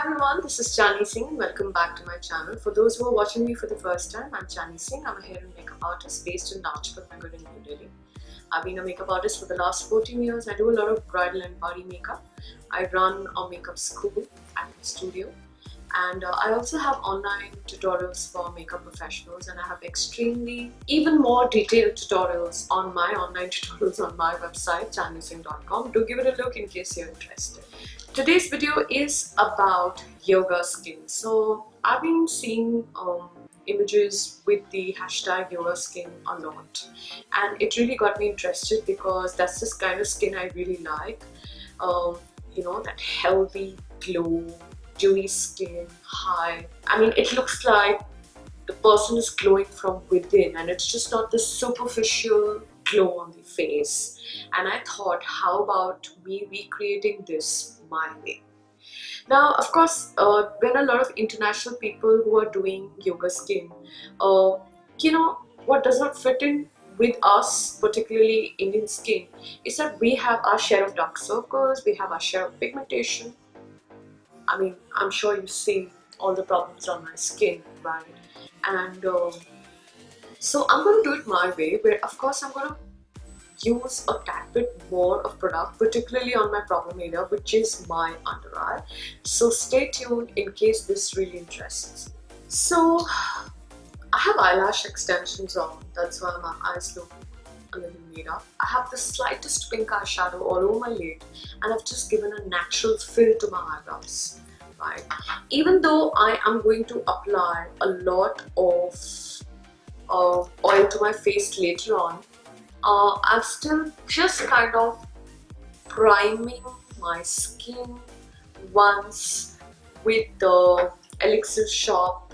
everyone, this is Chandni Singh. Welcome back to my channel. For those who are watching me for the first time, I'm Chandni Singh. I'm a hair and makeup artist based in Nagpur, Nagar in New Delhi. I've been a makeup artist for the last 14 years. I do a lot of bridal and party makeup. I run a makeup school at the studio. And I also have online tutorials for makeup professionals, and I have even more detailed tutorials on my online tutorials on my website chandnisingh.com. Do give it a look in case you're interested. Today's video is about yoga skin. So I've been seeing images with the hashtag yoga skin a lot, and it really got me interested because that's this kind of skin I really like. You know, that healthy glow, dewy skin, high. I mean, it looks like the person is glowing from within, and it's just not the superficial glow on the face. And I thought, how about me recreating this my way? Now, of course, when a lot of international people who are doing yoga skin, you know, what does not fit in with us, particularly Indian skin, is that we have our share of dark circles, we have our share of pigmentation. I mean, I'm sure you see all the problems on my skin, right? And so I'm going to do it my way, where of course I'm going to use a tad bit more of product, particularly on my problem area, which is my under eye. So stay tuned in case this really interests you. So I have eyelash extensions on, that's why my eyes look a little made up. I have the slightest pink eyeshadow all over my lid, and I've just given a natural fill to my eyebrows. Right? Even though I am going to apply a lot of oil to my face later on, I'm still just kind of priming my skin once with the Elixir Shop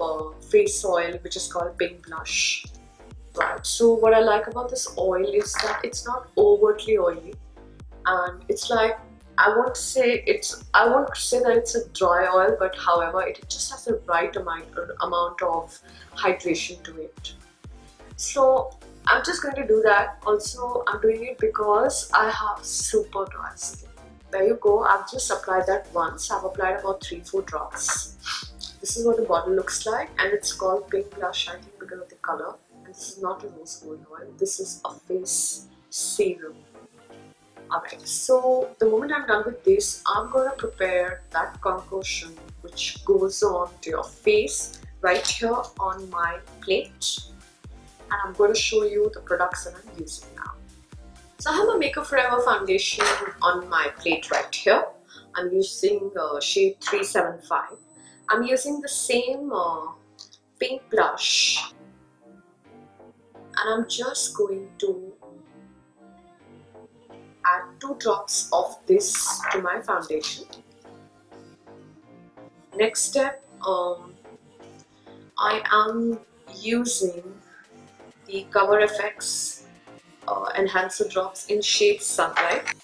face oil, which is called Pink Blush. Right. So what I like about this oil is that it's not overtly oily, and it's like, I won't say that it's a dry oil, but however, it just has the right amount of hydration to it. So I'm just going to do that. Also, I'm doing it because I have super dry skin. There you go. I've just applied that once. I've applied about 3-4 drops. This is what the bottle looks like, and it's called Pink Blush, I think, because of the color. And this is not a rose gold oil. This is a face serum. Alright, so the moment I'm done with this, I'm going to prepare that concoction which goes on to your face right here on my plate. And I'm going to show you the products that I'm using now. So I have a Makeup Forever foundation on my plate right here. I'm using shade 375. I'm using the same pink blush, and I'm just going to add 2 drops of this to my foundation. Next step, I am using the Cover FX enhancer drops in shade Sunlight,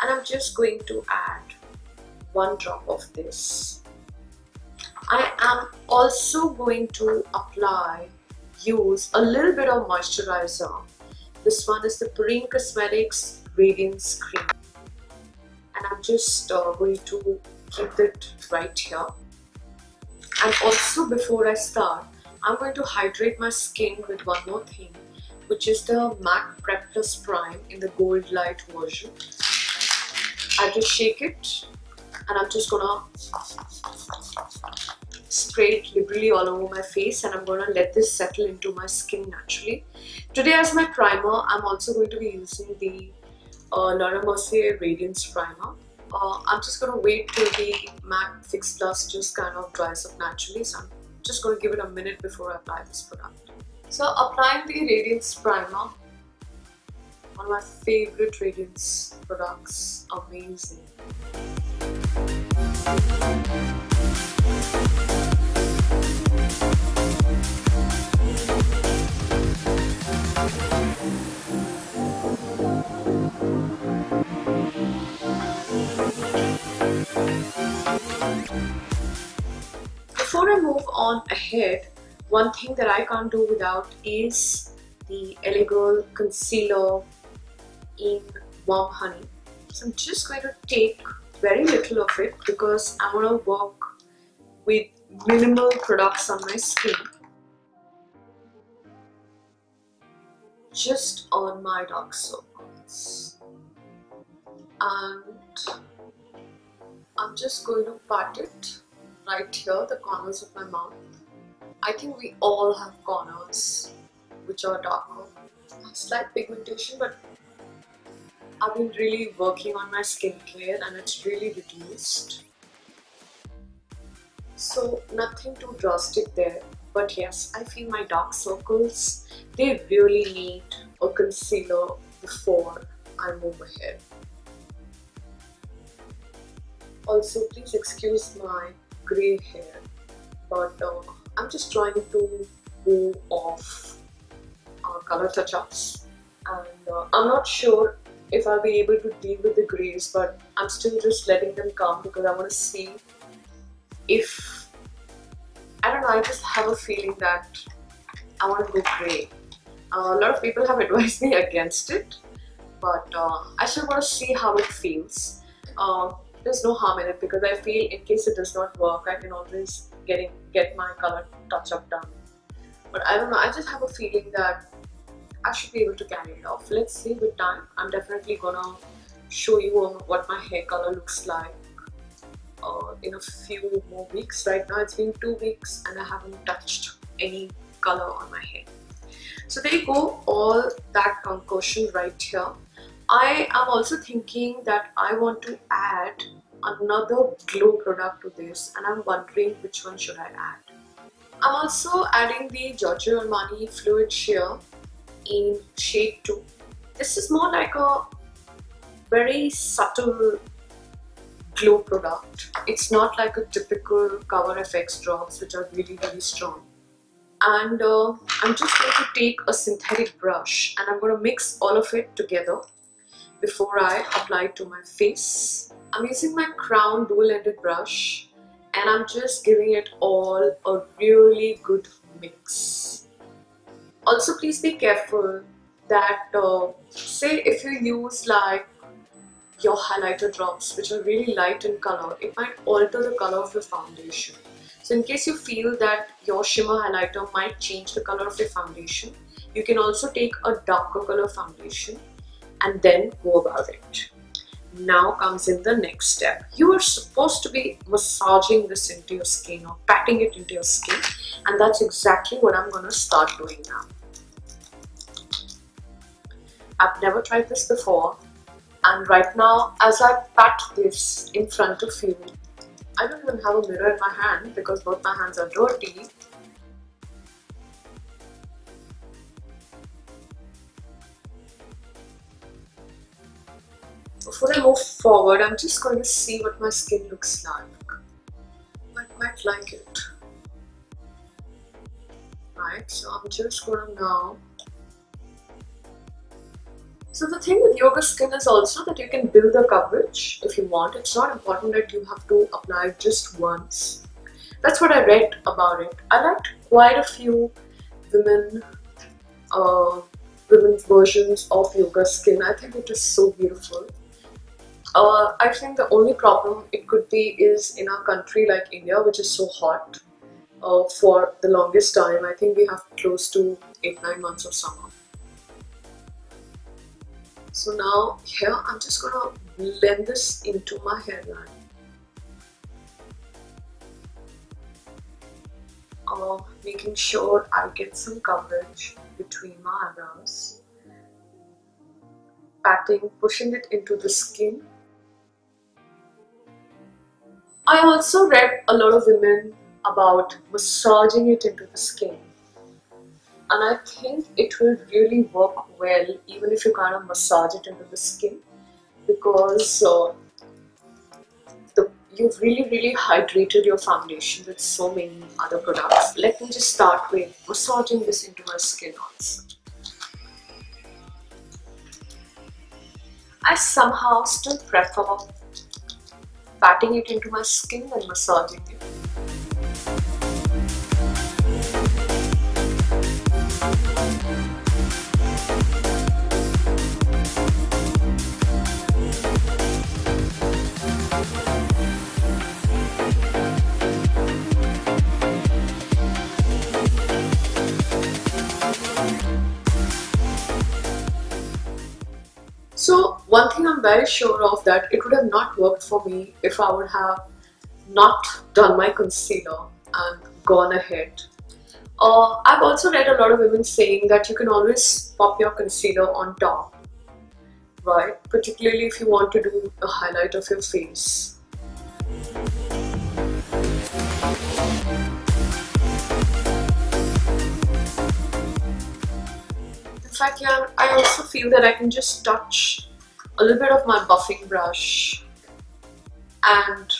and I'm just going to add 1 drop of this. I am also going to use a little bit of moisturizer. This one is the Perrine Cosmetics Radiance Cream, and I'm just going to keep it right here. And also, before I start, I'm going to hydrate my skin with one more thing, which is the MAC Prep Plus Prime in the Gold Light version. I just shake it, and I'm just gonna spray it liberally all over my face, and I'm gonna let this settle into my skin naturally. Today, as my primer, I'm also going to be using the Laura Mercier Radiance Primer. I'm just going to wait till the MAC Fix Plus just kind of dries up naturally, so I'm just going to give it a minute before I apply this product. So applying the Radiance Primer, one of my favorite Radiance products, amazing. Before I move on ahead, one thing that I can't do without is the LA Girl Concealer in Warm Honey. So I'm just going to take very little of it because I want to work with minimal products on my skin, just on my dark circles. And I'm just going to pat it right here, the corners of my mouth. I think we all have corners which are darker. Slight pigmentation, but I've been really working on my skincare and it's really reduced. So nothing too drastic there. But yes, I feel my dark circles, they really need a concealer before I move ahead. Also, please excuse my grey hair, but I'm just trying to go off color touch-ups, and I'm not sure if I'll be able to deal with the greys, but I'm still just letting them come because I want to see if, I don't know, I just have a feeling that I want to go grey. A lot of people have advised me against it, but I still want to see how it feels. There's no harm in it because I feel in case it does not work, I can always get my color touch-up done. But I don't know, I just have a feeling that I should be able to carry it off. Let's see with time. I'm definitely gonna show you what my hair color looks like in a few more weeks. Right now it's been 2 weeks and I haven't touched any color on my hair. So there you go, all that concoction right here. I am also thinking that I want to add another glow product to this, and I'm wondering which one should I add. I'm also adding the Giorgio Armani Fluid Sheer in shade 2. This is more like a very subtle glow product. It's not like a typical Cover FX drops which are really strong. And I'm just going to take a synthetic brush and I'm going to mix all of it together before I apply it to my face. I'm using my Crown dual-ended brush and I'm just giving it all a really good mix. Also, please be careful that say if you use like your highlighter drops which are really light in color, it might alter the color of your foundation. So in case you feel that your shimmer highlighter might change the color of your foundation, you can also take a darker color foundation and then go about it. Now comes in the next step. You are supposed to be massaging this into your skin or patting it into your skin, and that's exactly what I'm going to start doing now. I've never tried this before, and right now as I pat this in front of you, I don't even have a mirror in my hand because both my hands are dirty. Before I move forward, I'm just going to see what my skin looks like. I quite like it. Right, so I'm just going to now. So the thing with yoga skin is also that you can build the coverage if you want. It's not important that you have to apply it just once. That's what I read about it. I liked quite a few women's versions of yoga skin. I think it is so beautiful. I think the only problem it could be is in our country like India, which is so hot for the longest time. I think we have close to 8-9 months of summer. So now here I'm just going to blend this into my hairline. Making sure I get some coverage between my eyebrows. Patting, pushing it into the skin. I also read a lot of women about massaging it into the skin. And I think it will really work well even if you kind of massage it into the skin, because you've really hydrated your foundation with so many other products. Let me just start with massaging this into my skin also. I somehow still prefer patting it into my skin than massaging it. So one thing I'm very sure of, that it would have not worked for me if I would have not done my concealer and gone ahead. I've also read a lot of women saying that you can always pop your concealer on top, right? Particularly if you want to do a highlight of your face. In fact, yeah, I also feel that I can just touch a little bit of my buffing brush and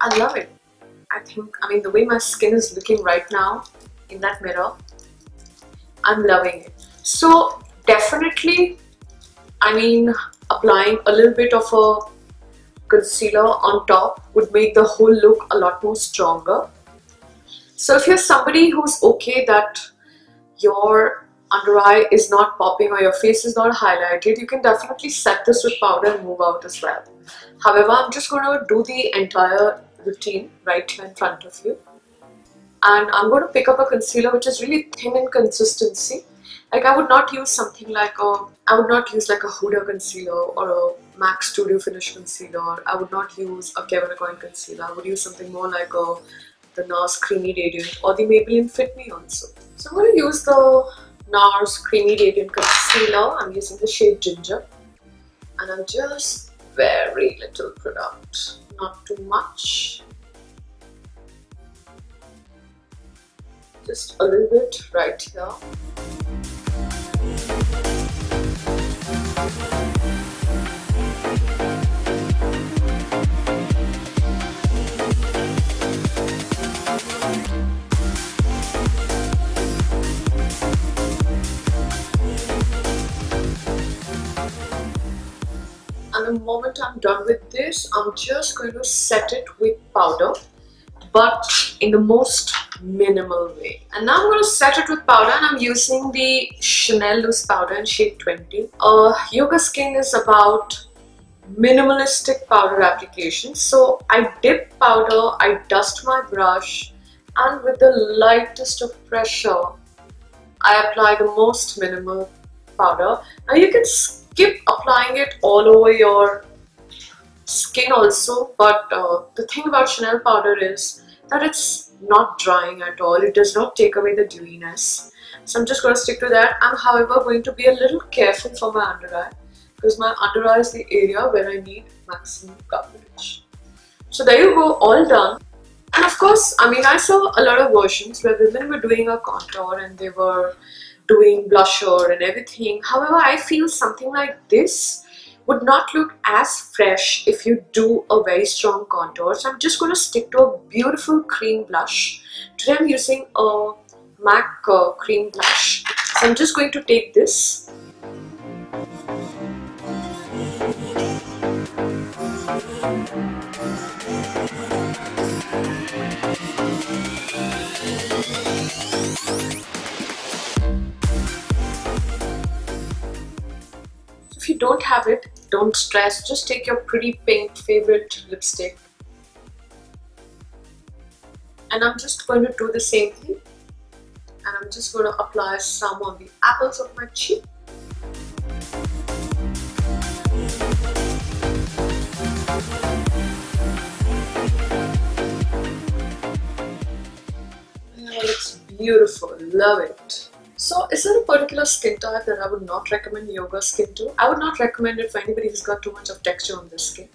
I love it. I mean, the way my skin is looking right now in that mirror, I'm loving it. So definitely, I mean, applying a little bit of a concealer on top would make the whole look a lot more stronger. So if you're somebody who's okay that your under eye is not popping or your face is not highlighted, you can definitely set this with powder and move out as well. However, I'm just going to do the entire routine right here in front of you, and I'm going to pick up a concealer which is really thin in consistency. Like, I would not use something like a Huda concealer or a MAC Studio Finish concealer. I would not use a Kevin Aucoin concealer. I would use something more like the NARS Creamy Radiant or the Maybelline Fit Me also. So I'm going to use the NARS Creamy Radiant concealer. I'm using the shade Ginger, and I'm just very little product, not too much, just a little bit right here. And the moment I'm done with this, I'm just going to set it with powder, but in the most minimal way. And now I'm going to set it with powder, and I'm using the Chanelle loose powder in shade 20. Yoga skin is about minimalistic powder application. So I dip powder, I dust my brush, and with the lightest of pressure, I apply the most minimal powder. Now you can skip applying it all over your skin also, but the thing about Chanelle powder is that it's not drying at all. It does not take away the dewiness. So I'm just going to stick to that. I'm however going to be a little careful for my under eye, because my under eye is the area where I need maximum coverage. So there you go, all done. And of course, I mean, I saw a lot of versions where women were doing a contour and they were doing blusher and everything. However, I feel something like this would not look as fresh if you do a very strong contour. So I'm just going to stick to a beautiful cream blush. Today I'm using a MAC cream blush. So I'm just going to take this. If you don't have it, don't stress, just take your pretty pink favorite lipstick, and I'm just going to do the same thing, and I'm just going to apply some on the apples of my cheek. Oh, it looks beautiful, love it. So is there a particular skin type that I would not recommend yoga skin to? I would not recommend it for anybody who's got too much of texture on their skin,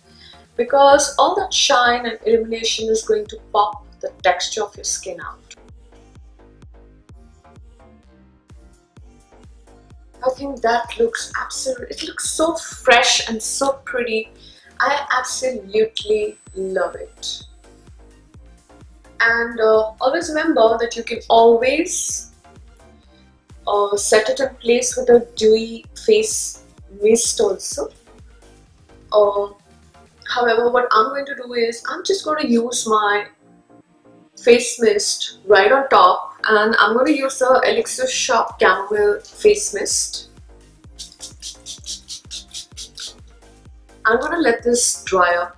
because all that shine and illumination is going to pop the texture of your skin out. I think that looks absolutely, it looks so fresh and so pretty. I absolutely love it. And always remember that you can always set it in place with a dewy face mist also. However, what I'm going to do is I'm just going to use my face mist right on top, and I'm going to use the Elixir Shop Chamomile face mist. I'm going to let this dry up